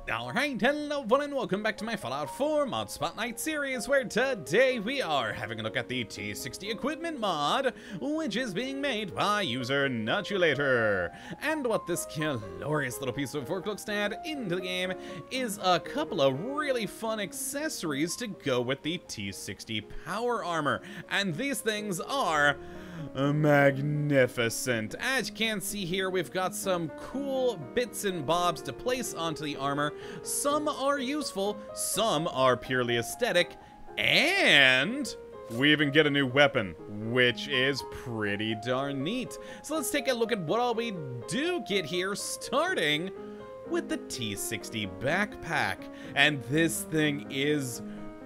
Alright, hello everyone and welcome back to my Fallout 4 Mod Spotlight series, where today we are having a look at the T-60 equipment mod, which is being made by user Nutulator. And what this glorious little piece of work looks to add into the game is a couple of really fun accessories to go with the T-60 power armor. And these things are magnificent. As you can see here, we've got some cool bits and bobs to place onto the armor. Some are useful, some are purely aesthetic, and we even get a new weapon, which is pretty darn neat. So let's take a look at what all we do get here, starting with the T-60 backpack. And this thing is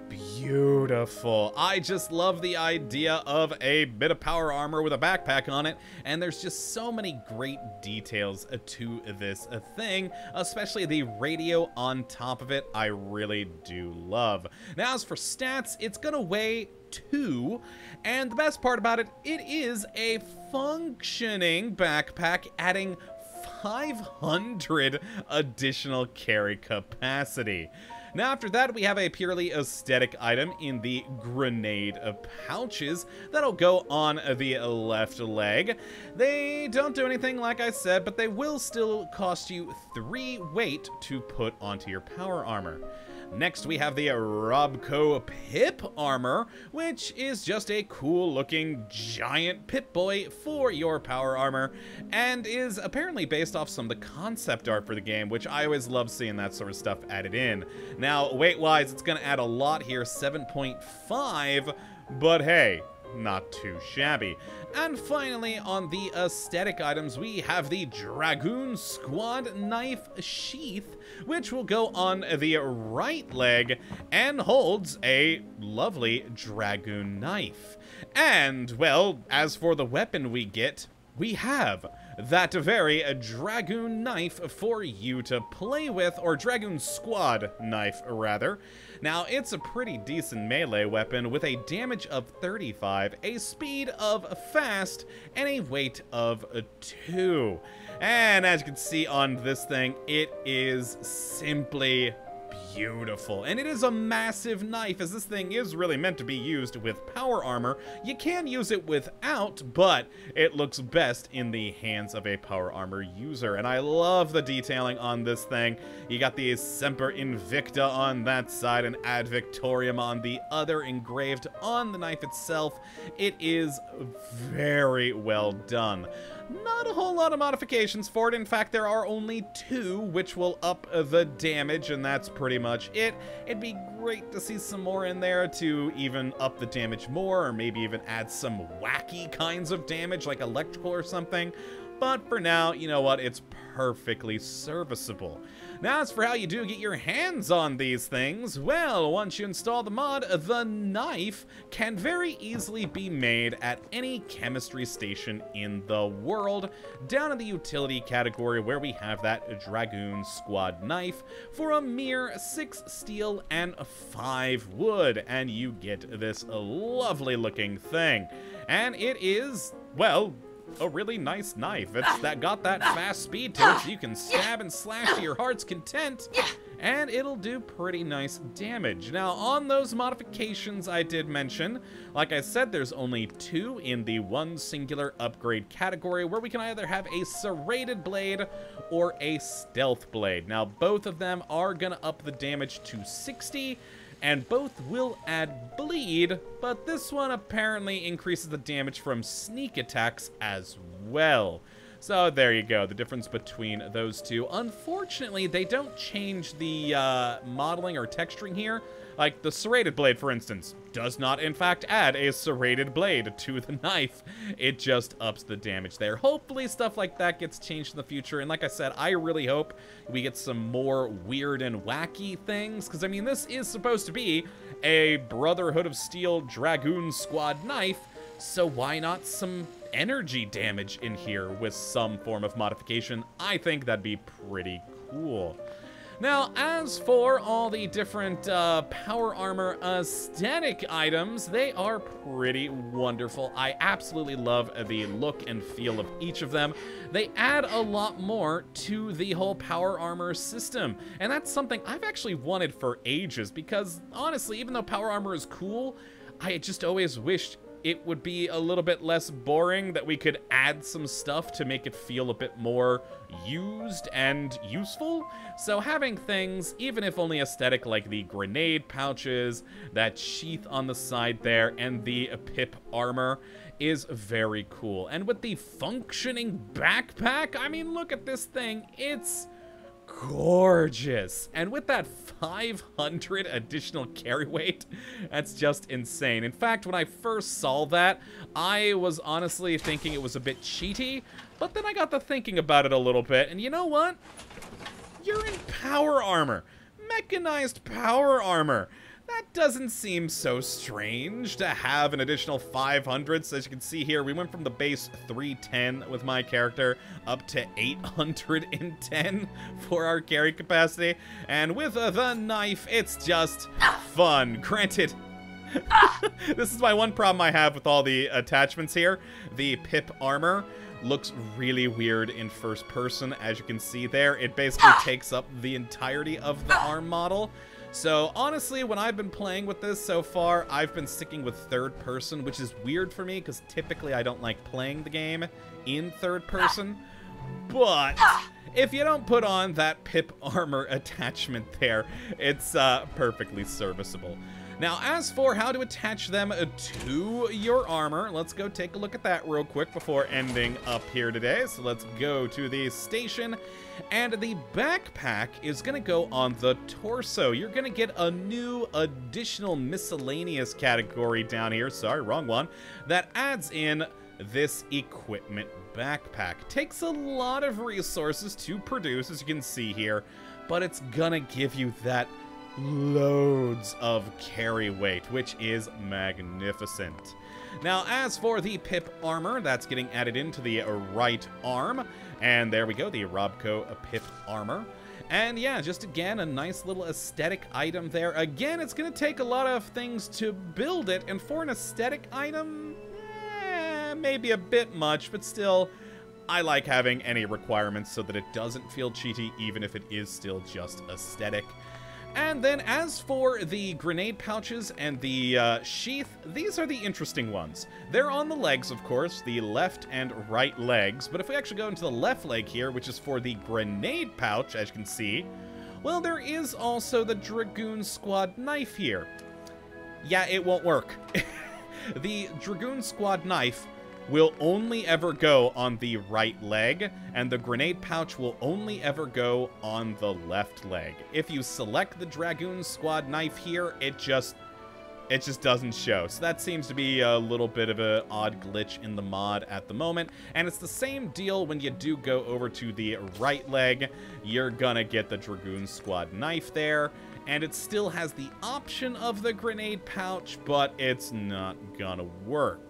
beautiful. I just love the idea of a bit of power armor with a backpack on it, and there's just so many great details to this thing, especially the radio on top of it. I really do love. Now, as for stats, it's gonna weigh 2, and the best part about it, it is a functioning backpack, adding 500 additional carry capacity. Now, after that, we have a purely aesthetic item in the grenade pouches that'll go on the left leg. They don't do anything, like I said, but they will still cost you 3 weight to put onto your power armor. Next, we have the ROBCO PIP-ARMOR, which is just a cool-looking giant Pip-Boy for your power armor, and is apparently based off some of the concept art for the game, which I always love seeing that sort of stuff added in. Now, weight-wise, it's going to add a lot here, 7.5, but hey, not too shabby. And finally, on the aesthetic items, we have the DRAGOON Squad Knife Sheath, which will go on the right leg and holds a lovely dragoon knife. And, well, as for the weapon we get, we have that very dragoon knife for you to play with, or dragoon squad knife, rather. Now, it's a pretty decent melee weapon with a damage of 35, a speed of fast, and a weight of 2. And as you can see on this thing, it is simply beautiful. And it is a massive knife, as this thing is really meant to be used with power armor. You can use it without, but it looks best in the hands of a power armor user. And I love the detailing on this thing. You got the Semper Invicta on that side and Ad Victoriam on the other engraved on the knife itself. It is very well done. Not a whole lot of modifications for it. In fact, there are only 2, which will up the damage, and that's pretty much it. It'd be great to see some more in there to even up the damage more, or maybe even add some wacky kinds of damage, like electrical or something. But for now, you know what? It's perfectly serviceable. Now, as for how you do get your hands on these things, well, once you install the mod, the knife can very easily be made at any chemistry station in the world, down in the utility category where we have that Dragoon Squad knife for a mere 6 steel and 5 wood, and you get this lovely looking thing. And it is, well, a really nice knife. It's got that fast speed to it, so you can stab and slash to your heart's content, and it'll do pretty nice damage. Now, on those modifications I did mention, like I said, there's only 2 in the one singular upgrade category, where we can either have a serrated blade or a stealth blade. Now, both of them are gonna up the damage to 60, and both will add bleed, but this one apparently increases the damage from sneak attacks as well. So there you go, the difference between those two. Unfortunately, they don't change the modeling or texturing here. Like the serrated blade, for instance, does not in fact add a serrated blade to the knife. It just ups the damage there. Hopefully stuff like that gets changed in the future. And like I said, I really hope we get some more weird and wacky things. Because, I mean, this is supposed to be a Brotherhood of Steel Dragoon Squad knife. So why not some energy damage in here with some form of modification? I think that'd be pretty cool. Now, as for all the different power armor aesthetic items, they are pretty wonderful. I absolutely love the look and feel of each of them. They add a lot more to the whole power armor system, and that's something I've actually wanted for ages, because honestly, even though power armor is cool, I just always wished it would be a little bit less boring, that we could add some stuff to make it feel a bit more used and useful. So having things, even if only aesthetic, like the grenade pouches, that sheath on the side there, and the PIP-ARMOR is very cool. And with the functioning backpack, I mean, look at this thing. It's gorgeous. And with that 500 additional carry weight, that's just insane. In fact, when I first saw that, I was honestly thinking it was a bit cheaty, but then I got to thinking about it a little bit, and you know what? You're in power armor. Mechanized power armor. That doesn't seem so strange to have an additional 500. So as you can see here, we went from the base 310 with my character up to 810 for our carry capacity. And with the knife, it's just fun. Granted, this is my one problem I have with all the attachments here. The PIP-ARMOR looks really weird in first person. As you can see there, it basically takes up the entirety of the arm model. So honestly, when I've been playing with this so far, I've been sticking with third person, which is weird for me because typically I don't like playing the game in third person. But if you don't put on that PIP-ARMOR attachment there, it's perfectly serviceable. Now, as for how to attach them to your armor, let's go take a look at that real quick before ending up here today. So let's go to the station, and the backpack is going to go on the torso. You're going to get a new additional miscellaneous category down here. Sorry, wrong one. That adds in this equipment backpack. Takes a lot of resources to produce, as you can see here, but it's going to give you that loads of carry weight, which is magnificent. Now, as for the PIP-ARMOR, that's getting added into the right arm, and there we go, the ROBCO PIP-ARMOR. And yeah, just again, a nice little aesthetic item there. Again, it's going to take a lot of things to build it, and for an aesthetic item, maybe a bit much, but still, I like having any requirements so that it doesn't feel cheaty, even if it is still just aesthetic. And then as for the grenade pouches and the sheath, these are the interesting ones. They're on the legs, of course, the left and right legs. But if we actually go into the left leg here, which is for the grenade pouch, as you can see, well, there is also the Dragoon Squad knife here. Yeah, it won't work. The Dragoon Squad knife will only ever go on the right leg, and the grenade pouch will only ever go on the left leg. If you select the Dragoon Squad knife here, it just doesn't show. So that seems to be a little bit of an odd glitch in the mod at the moment. And it's the same deal when you do go over to the right leg. You're gonna get the Dragoon Squad knife there, and it still has the option of the grenade pouch, but it's not gonna work.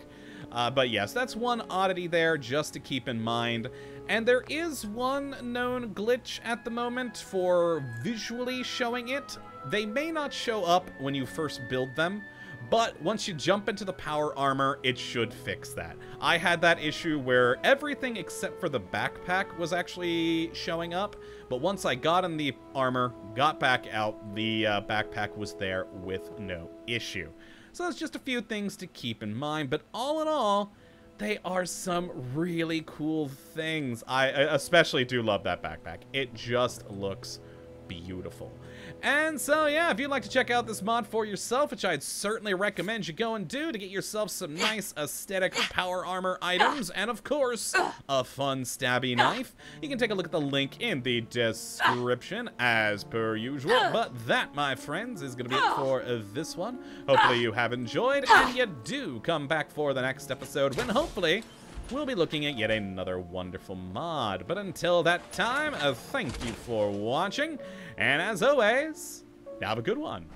But yes, that's one oddity there just to keep in mind. And there is one known glitch at the moment for visually showing it. They may not show up when you first build them, but once you jump into the power armor, it should fix that. I had that issue where everything except for the backpack was actually showing up, but once I got in the armor, got back out, the backpack was there with no issue. So that's just a few things to keep in mind, but all in all, they are some really cool things. I especially do love that backpack. It just looks beautiful. And so, yeah, if you'd like to check out this mod for yourself, which I'd certainly recommend you go and do to get yourself some nice aesthetic power armor items, and of course, a fun stabby knife, you can take a look at the link in the description as per usual. But that, my friends, is going to be it for this one. Hopefully you have enjoyed, and you do come back for the next episode when hopefully we'll be looking at yet another wonderful mod. But until that time, thank you for watching, and as always, have a good one.